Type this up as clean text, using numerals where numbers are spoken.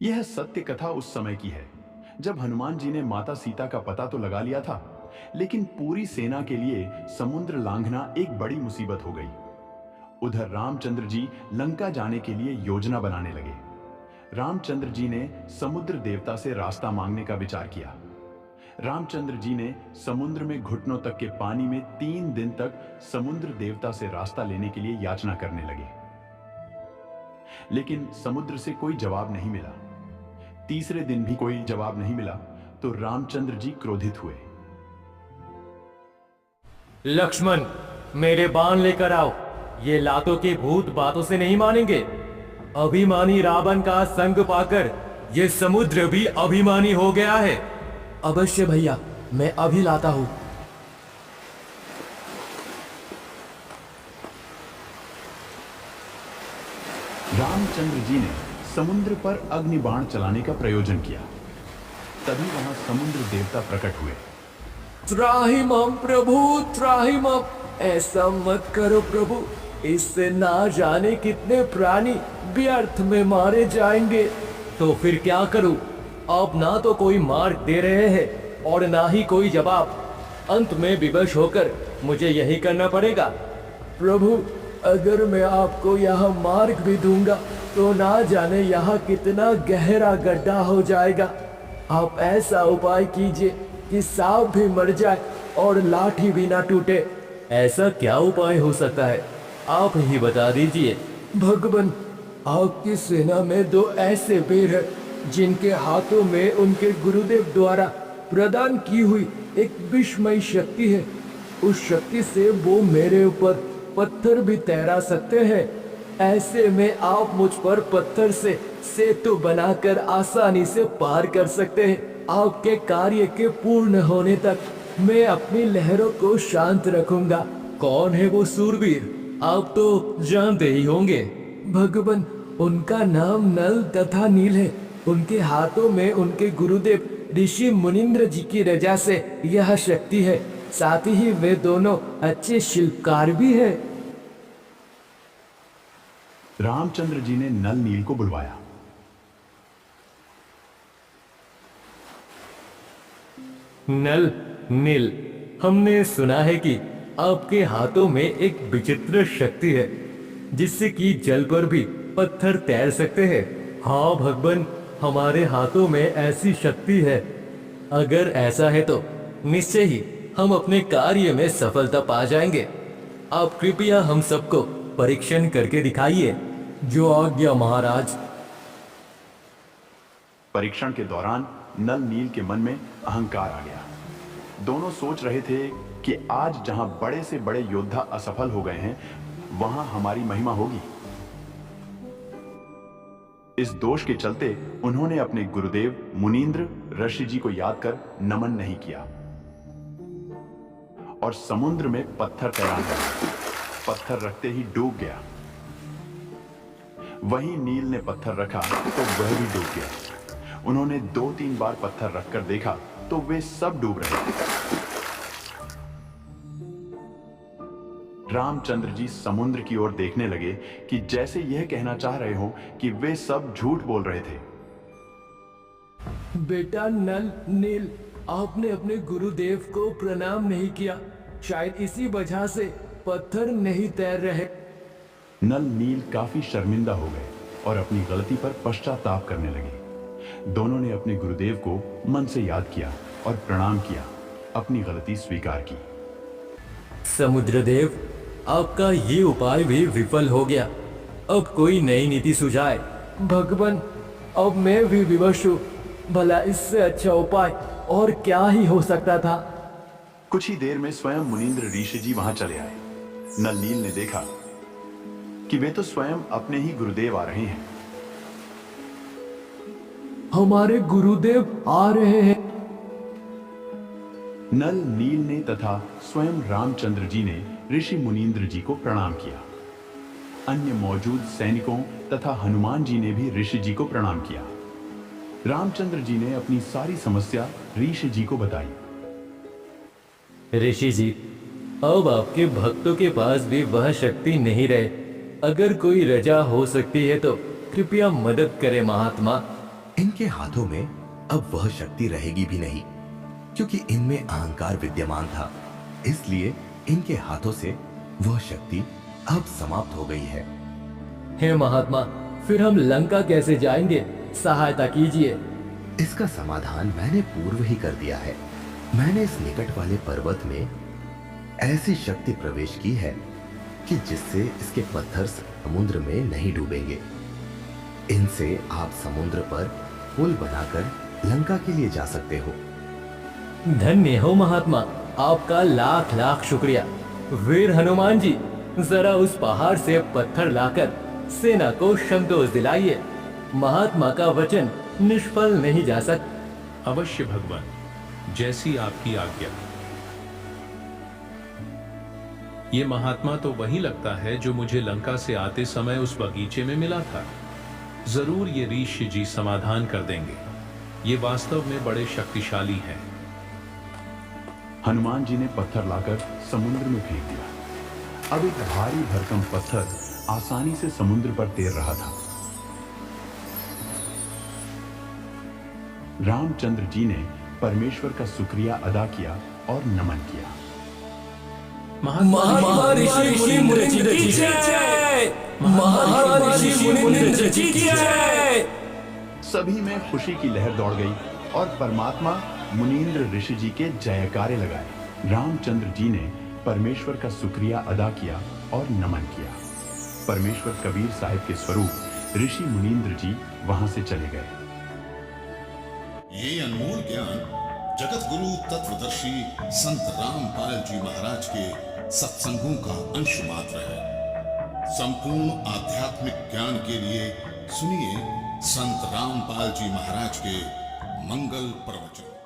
यह सत्य कथा उस समय की है जब हनुमान जी ने माता सीता का पता तो लगा लिया था, लेकिन पूरी सेना के लिए समुद्र लांघना एक बड़ी मुसीबत हो गई। उधर रामचंद्र जी लंका जाने के लिए योजना बनाने लगे। रामचंद्र जी ने समुद्र देवता से रास्ता मांगने का विचार किया। रामचंद्र जी ने समुद्र में घुटनों तक के पानी में 3 दिन तक समुद्र देवता से रास्ता लेने के लिए याचना करने लगे, लेकिन समुद्र से कोई जवाब नहीं मिला। तीसरे दिन भी कोई जवाब नहीं मिला तो रामचंद्र जी क्रोधित हुए। लक्ष्मण, मेरे बाण लेकर आओ। ये लातों के भूत बातों से नहीं मानेंगे। अभिमानी रावण का संग पाकर ये समुद्र भी अभिमानी हो गया है। अवश्य भैया, मैं अभी लाता हूं। रामचंद्र जी ने समुद्र पर अग्निबाण चलाने का प्रयोजन किया। तभी वहां समुद्र देवता प्रकट हुए। त्राहिमाम प्रभु, त्राहिमाम। ऐसा मत करो प्रभु, इससे ना जाने कितने प्राणी व्यर्थ में मारे जाएंगे। तो फिर क्या करूं? अब ना तो कोई मार्ग दे रहे हैं और ना ही कोई जवाब। अंत में विवश होकर मुझे यही करना पड़ेगा। प्रभु, अगर मैं आपको यहाँ मार्ग भी दूंगा तो ना जाने यहाँ कितना गहरा गड्ढा हो जाएगा। आप ऐसा उपाय कीजिए कि सांप भी मर जाए और लाठी भी ना टूटे। ऐसा क्या उपाय हो सकता है? आप ही बता दीजिए। भगवान, आपकी सेना में 2 ऐसे वीर हैं जिनके हाथों में उनके गुरुदेव द्वारा प्रदान की हुई एक विस्मयी शक्ति है। उस शक्ति से वो मेरे ऊपर पत्थर भी तैरा सकते हैं। ऐसे में आप मुझ पर पत्थर से सेतु बनाकर आसानी से पार कर सकते हैं। आपके कार्य के पूर्ण होने तक मैं अपनी लहरों को शांत रखूंगा। कौन है वो सूरवीर? आप तो जानते ही होंगे। भगवान, उनका नाम नल तथा नील है। उनके हाथों में उनके गुरुदेव ऋषि मुनींद्र जी की रजा से यह शक्ति है। साथ ही वे दोनों अच्छे शिल्पकार भी हैं। रामचंद्र जी ने नल नील को बुलवाया। नल, नील, हमने सुना है कि आपके हाथों में एक विचित्र शक्ति है जिससे कि जल पर भी पत्थर तैर सकते हैं। हाँ भगवान, हमारे हाथों में ऐसी शक्ति है। अगर ऐसा है तो निश्चय ही हम अपने कार्य में सफलता पा जाएंगे। आप कृपया हम सबको परीक्षण करके दिखाइए। जो आज्ञा महाराज। परीक्षण के दौरान नल नील के मन में अहंकार आ गया। दोनों सोच रहे थे कि आज जहां बड़े से बड़े योद्धा असफल हो गए हैं, वहां हमारी महिमा होगी। इस दोष के चलते उन्होंने अपने गुरुदेव मुनींद्र ऋषि जी को याद कर नमन नहीं किया और समुद्र में पत्थर तैरा कर पत्थर रखते ही डूब गया। वहीं नील ने पत्थर रखा तो वह भी डूब गया। उन्होंने 2-3 बार पत्थर रखकर देखा तो वे सब डूब रहे थे। रामचंद्र जी समुद्र की ओर देखने लगे कि जैसे यह कहना चाह रहे हो कि वे सब झूठ बोल रहे थे। बेटा नल नील, आपने अपने गुरुदेव को प्रणाम नहीं किया। शायद इसी वजह से पत्थर नहीं तैर रहे। नल नील काफी शर्मिंदा हो गए और अपनी गलती पर पश्चाताप करने लगे। दोनों ने अपने गुरुदेव को मन से याद किया और प्रणाम किया, अपनी गलती स्वीकार की। समुद्रदेव, आपका ये उपाय भी विफल हो गया। अब कोई नई नीति सुझाए। भगवान, अब मैं भी विवश हूँ। भला इससे अच्छा उपाय और क्या ही हो सकता था। कुछ ही देर में स्वयं मुनींद्र ऋषि जी वहां चले आए। नल नील ने देखा कि वे तो स्वयं अपने ही गुरुदेव आ रहे हैं। हमारे गुरुदेव आ रहे हैं। नल नील ने तथा स्वयं रामचंद्र जी ने ऋषि मुनींद्र जी को प्रणाम किया। अन्य मौजूद सैनिकों तथा हनुमान जी ने भी ऋषि जी को प्रणाम किया। रामचंद्र जी ने अपनी सारी समस्या ऋषि जी को बताई। ऋषि जी, अब आपके भक्तों के पास भी वह शक्ति नहीं रहे। अगर कोई रजा हो सकती है तो कृपया मदद करें महात्मा। इनके हाथों में अब वह शक्ति रहेगी भी नहीं, क्योंकि इनमें अहंकार विद्यमान था। इसलिए इनके हाथों से वह शक्ति अब समाप्त हो गई है। हे महात्मा, फिर हम लंका कैसे जाएंगे? सहायता कीजिए। इसका समाधान मैंने पूर्व ही कर दिया है। मैंने इस निकट वाले पर्वत में ऐसी शक्ति प्रवेश की है कि जिससे इसके पत्थर समुद्र में नहीं डूबेंगे। इनसे आप समुद्र पर पुल बनाकर लंका के लिए जा सकते हो। धन्य हो महात्मा, आपका लाख लाख शुक्रिया। वीर हनुमान जी, जरा उस पहाड़ से पत्थर लाकर सेना को संतोष दिलाइए। महात्मा का वचन निष्फल नहीं जा सकता। अवश्य भगवान, जैसी आपकी आज्ञा। ये महात्मा तो वही लगता है जो मुझे लंका से आते समय उस बगीचे में मिला था। जरूर ये ऋषि जी समाधान कर देंगे। ये वास्तव में बड़े शक्तिशाली हैं। हनुमान जी ने पत्थर लाकर समुद्र में फेंक दिया। अब एक भारी भरकम पत्थर आसानी से समुद्र पर तैर रहा था। रामचंद्र जी ने परमेश्वर का शुक्रिया अदा किया और नमन किया। महात्मा ऋषि मुनींद्र की जय। महात्मा ऋषि मुनींद्र की जय। सभी में खुशी की लहर दौड़ गई और परमात्मा मुनींद्र ऋषि जी के जयकारे लगाए। रामचंद्र जी ने परमेश्वर का शुक्रिया अदा किया और नमन किया। परमेश्वर कबीर साहिब के स्वरूप ऋषि मुनींद्र जी वहां से चले गए। ये अनमोल ज्ञान जगत गुरु तत्वदर्शी संत रामपाल जी महाराज के सत्संगों का अंश मात्र है। संपूर्ण आध्यात्मिक ज्ञान के लिए सुनिए संत रामपाल जी महाराज के मंगल प्रवचन।